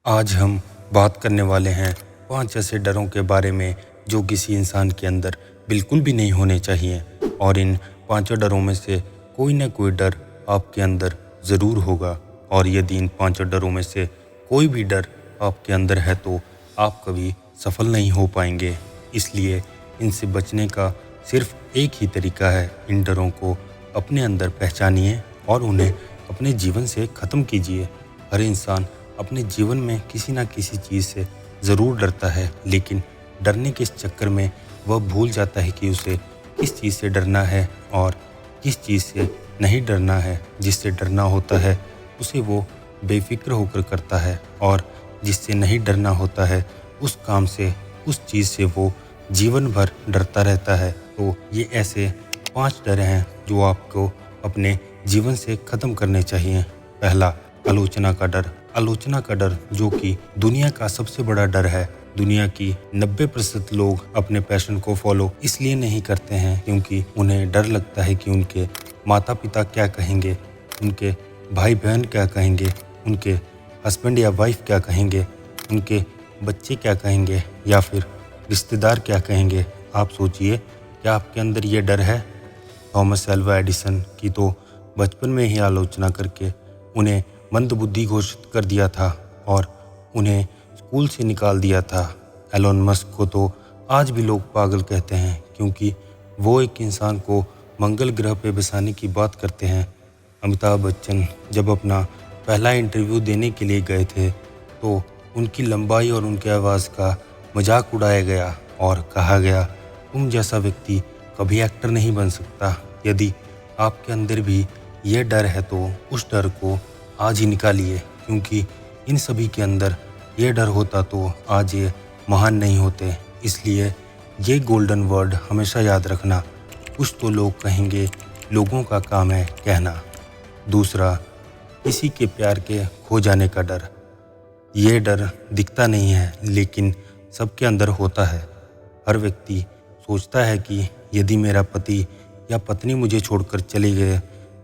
आज हम बात करने वाले हैं 5 ऐसे डरों के बारे में जो किसी इंसान के अंदर बिल्कुल भी नहीं होने चाहिए। और इन 5 डरों में से कोई ना कोई डर आपके अंदर ज़रूर होगा। और यदि इन 5 डरों में से कोई भी डर आपके अंदर है तो आप कभी सफल नहीं हो पाएंगे। इसलिए इनसे बचने का सिर्फ एक ही तरीका है। इन डरों को अपने अंदर पहचानिए और उन्हें अपने जीवन से ख़त्म कीजिए। हर इंसान अपने जीवन में किसी न किसी चीज़ से ज़रूर डरता है, लेकिन डरने के चक्कर में वह भूल जाता है कि उसे किस चीज़ से डरना है और किस चीज़ से नहीं डरना है। जिससे डरना होता है उसे वो बेफिक्र होकर करता है, और जिससे नहीं डरना होता है उस काम से, उस चीज़ से वो जीवन भर डरता रहता है। तो ये ऐसे 5 डर हैं जो आपको अपने जीवन से ख़त्म करने चाहिए। पहला, आलोचना का डर। आलोचना का डर जो कि दुनिया का सबसे बड़ा डर है। दुनिया की 90% लोग अपने पैशन को फॉलो इसलिए नहीं करते हैं क्योंकि उन्हें डर लगता है कि उनके माता पिता क्या कहेंगे, उनके भाई बहन क्या कहेंगे, उनके हस्बैंड या वाइफ क्या कहेंगे, उनके बच्चे क्या कहेंगे, या फिर रिश्तेदार क्या कहेंगे। आप सोचिए, क्या आपके अंदर ये डर है? थॉमस एल्वा एडिसन की तो बचपन में ही आलोचना करके उन्हें मंदबुद्धि घोषित कर दिया था और उन्हें स्कूल से निकाल दिया था। एलोन मस्क को तो आज भी लोग पागल कहते हैं क्योंकि वो एक इंसान को मंगल ग्रह पे बसाने की बात करते हैं। अमिताभ बच्चन जब अपना पहला इंटरव्यू देने के लिए गए थे तो उनकी लंबाई और उनके आवाज़ का मजाक उड़ाया गया और कहा गया, तुम जैसा व्यक्ति कभी एक्टर नहीं बन सकता। यदि आपके अंदर भी ये डर है तो उस डर को आज ही निकालिए, क्योंकि इन सभी के अंदर ये डर होता तो आज ये महान नहीं होते। इसलिए ये गोल्डन वर्ड हमेशा याद रखना, कुछ तो लोग कहेंगे, लोगों का काम है कहना। दूसरा, किसी के प्यार के खो जाने का डर। ये डर दिखता नहीं है लेकिन सबके अंदर होता है। हर व्यक्ति सोचता है कि यदि मेरा पति या पत्नी मुझे छोड़कर चले गए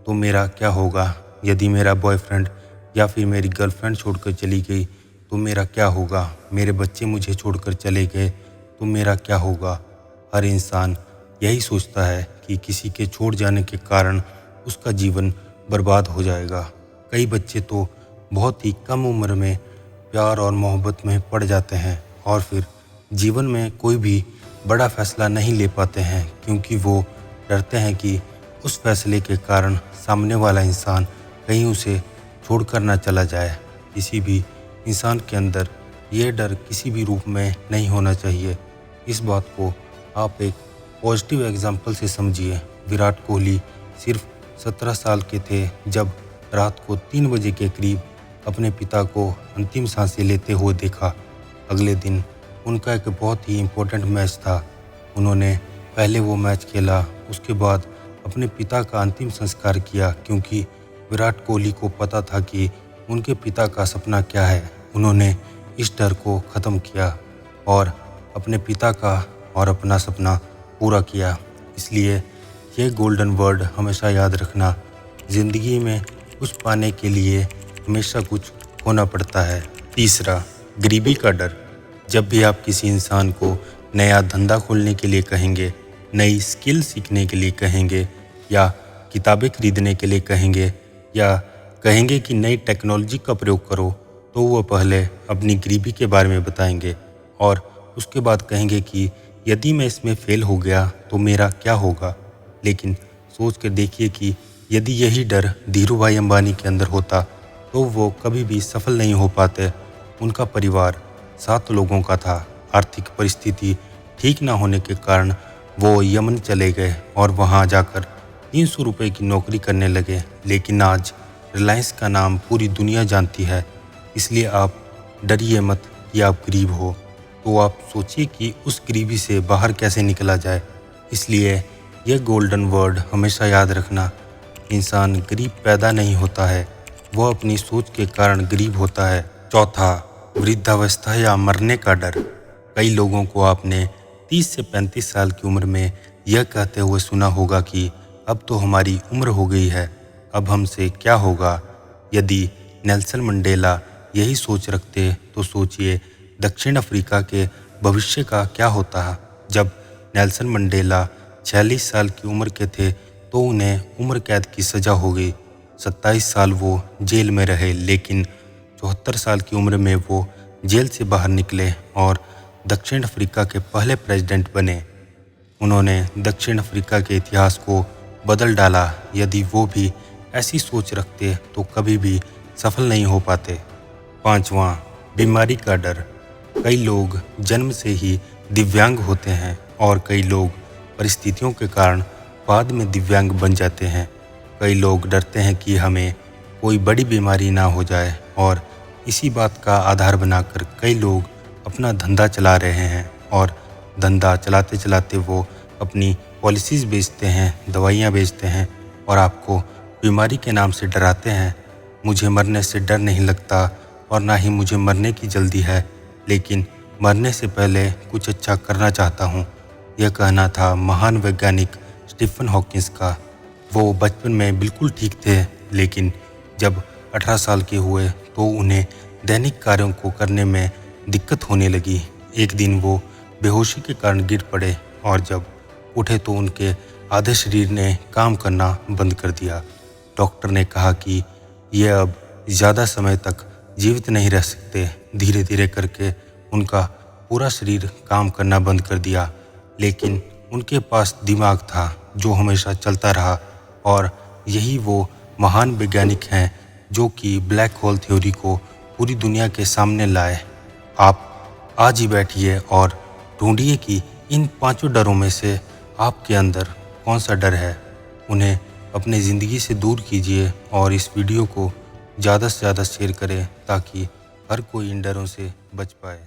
तो मेरा क्या होगा, यदि मेरा बॉयफ्रेंड या फिर मेरी गर्लफ्रेंड छोड़कर चली गई तो मेरा क्या होगा, मेरे बच्चे मुझे छोड़कर चले गए तो मेरा क्या होगा। हर इंसान यही सोचता है कि किसी के छोड़ जाने के कारण उसका जीवन बर्बाद हो जाएगा। कई बच्चे तो बहुत ही कम उम्र में प्यार और मोहब्बत में पड़ जाते हैं और फिर जीवन में कोई भी बड़ा फैसला नहीं ले पाते हैं क्योंकि वो डरते हैं कि उस फैसले के कारण सामने वाला इंसान कहीं उसे छोड़कर ना चला जाए। किसी भी इंसान के अंदर ये डर किसी भी रूप में नहीं होना चाहिए। इस बात को आप एक पॉजिटिव एग्जाम्पल से समझिए। विराट कोहली सिर्फ 17 साल के थे जब रात को 3 बजे के करीब अपने पिता को अंतिम सांसें लेते हुए देखा। अगले दिन उनका एक बहुत ही इम्पोर्टेंट मैच था। उन्होंने पहले वो मैच खेला, उसके बाद अपने पिता का अंतिम संस्कार किया क्योंकि विराट कोहली को पता था कि उनके पिता का सपना क्या है। उन्होंने इस डर को ख़त्म किया और अपने पिता का और अपना सपना पूरा किया। इसलिए ये गोल्डन वर्ड हमेशा याद रखना, ज़िंदगी में कुछ पाने के लिए हमेशा कुछ खोना पड़ता है। तीसरा, गरीबी का डर। जब भी आप किसी इंसान को नया धंधा खोलने के लिए कहेंगे, नई स्किल सीखने के लिए कहेंगे, या किताबें खरीदने के लिए कहेंगे, या कहेंगे कि नई टेक्नोलॉजी का प्रयोग करो, तो वो पहले अपनी गरीबी के बारे में बताएंगे और उसके बाद कहेंगे कि यदि मैं इसमें फ़ेल हो गया तो मेरा क्या होगा। लेकिन सोच कर देखिए कि यदि यही डर धीरू भाई अंबानी के अंदर होता तो वो कभी भी सफल नहीं हो पाते। उनका परिवार 7 लोगों का था। आर्थिक परिस्थिति ठीक ना होने के कारण वो यमन चले गए और वहाँ जाकर 300 रुपये की नौकरी करने लगे। लेकिन आज रिलायंस का नाम पूरी दुनिया जानती है। इसलिए आप डरिए मत कि आप गरीब हो, तो आप सोचिए कि उस गरीबी से बाहर कैसे निकला जाए। इसलिए यह गोल्डन वर्ड हमेशा याद रखना, इंसान गरीब पैदा नहीं होता है, वह अपनी सोच के कारण गरीब होता है। चौथा, वृद्धावस्था या मरने का डर। कई लोगों को आपने 30 से 35 साल की उम्र में यह कहते हुए सुना होगा कि अब तो हमारी उम्र हो गई है, अब हमसे क्या होगा। यदि नेल्सन मंडेला यही सोच रखते तो सोचिए दक्षिण अफ्रीका के भविष्य का क्या होता। जब नेल्सन मंडेला 46 साल की उम्र के थे तो उन्हें उम्र कैद की सज़ा हो गई। 27 साल वो जेल में रहे, लेकिन 74 साल की उम्र में वो जेल से बाहर निकले और दक्षिण अफ्रीका के पहले प्रेसिडेंट बने। उन्होंने दक्षिण अफ्रीका के इतिहास को बदल डाला। यदि वो भी ऐसी सोच रखते तो कभी भी सफल नहीं हो पाते। 5वां, बीमारी का डर। कई लोग जन्म से ही दिव्यांग होते हैं और कई लोग परिस्थितियों के कारण बाद में दिव्यांग बन जाते हैं। कई लोग डरते हैं कि हमें कोई बड़ी बीमारी ना हो जाए और इसी बात का आधार बनाकर कई लोग अपना धंधा चला रहे हैं और धंधा चलाते चलाते वो अपनी पॉलिसीज़ बेचते हैं, दवाइयाँ बेचते हैं और आपको बीमारी के नाम से डराते हैं। मुझे मरने से डर नहीं लगता और ना ही मुझे मरने की जल्दी है, लेकिन मरने से पहले कुछ अच्छा करना चाहता हूँ। यह कहना था महान वैज्ञानिक स्टीफन हॉकिंस का। वो बचपन में बिल्कुल ठीक थे, लेकिन जब 18 साल के हुए तो उन्हें दैनिक कार्यों को करने में दिक्कत होने लगी। एक दिन वो बेहोशी के कारण गिर पड़े और जब उठे तो उनके आधे शरीर ने काम करना बंद कर दिया। डॉक्टर ने कहा कि ये अब ज़्यादा समय तक जीवित नहीं रह सकते। धीरे धीरे करके उनका पूरा शरीर काम करना बंद कर दिया, लेकिन उनके पास दिमाग था जो हमेशा चलता रहा और यही वो महान वैज्ञानिक हैं जो कि ब्लैक होल थ्योरी को पूरी दुनिया के सामने लाए। आप आज ही बैठिए और ढूंढिए कि इन 5 डरों में से आपके अंदर कौन सा डर है। उन्हें अपनी ज़िंदगी से दूर कीजिए और इस वीडियो को ज़्यादा से ज़्यादा शेयर करें ताकि हर कोई इन डरों से बच पाए।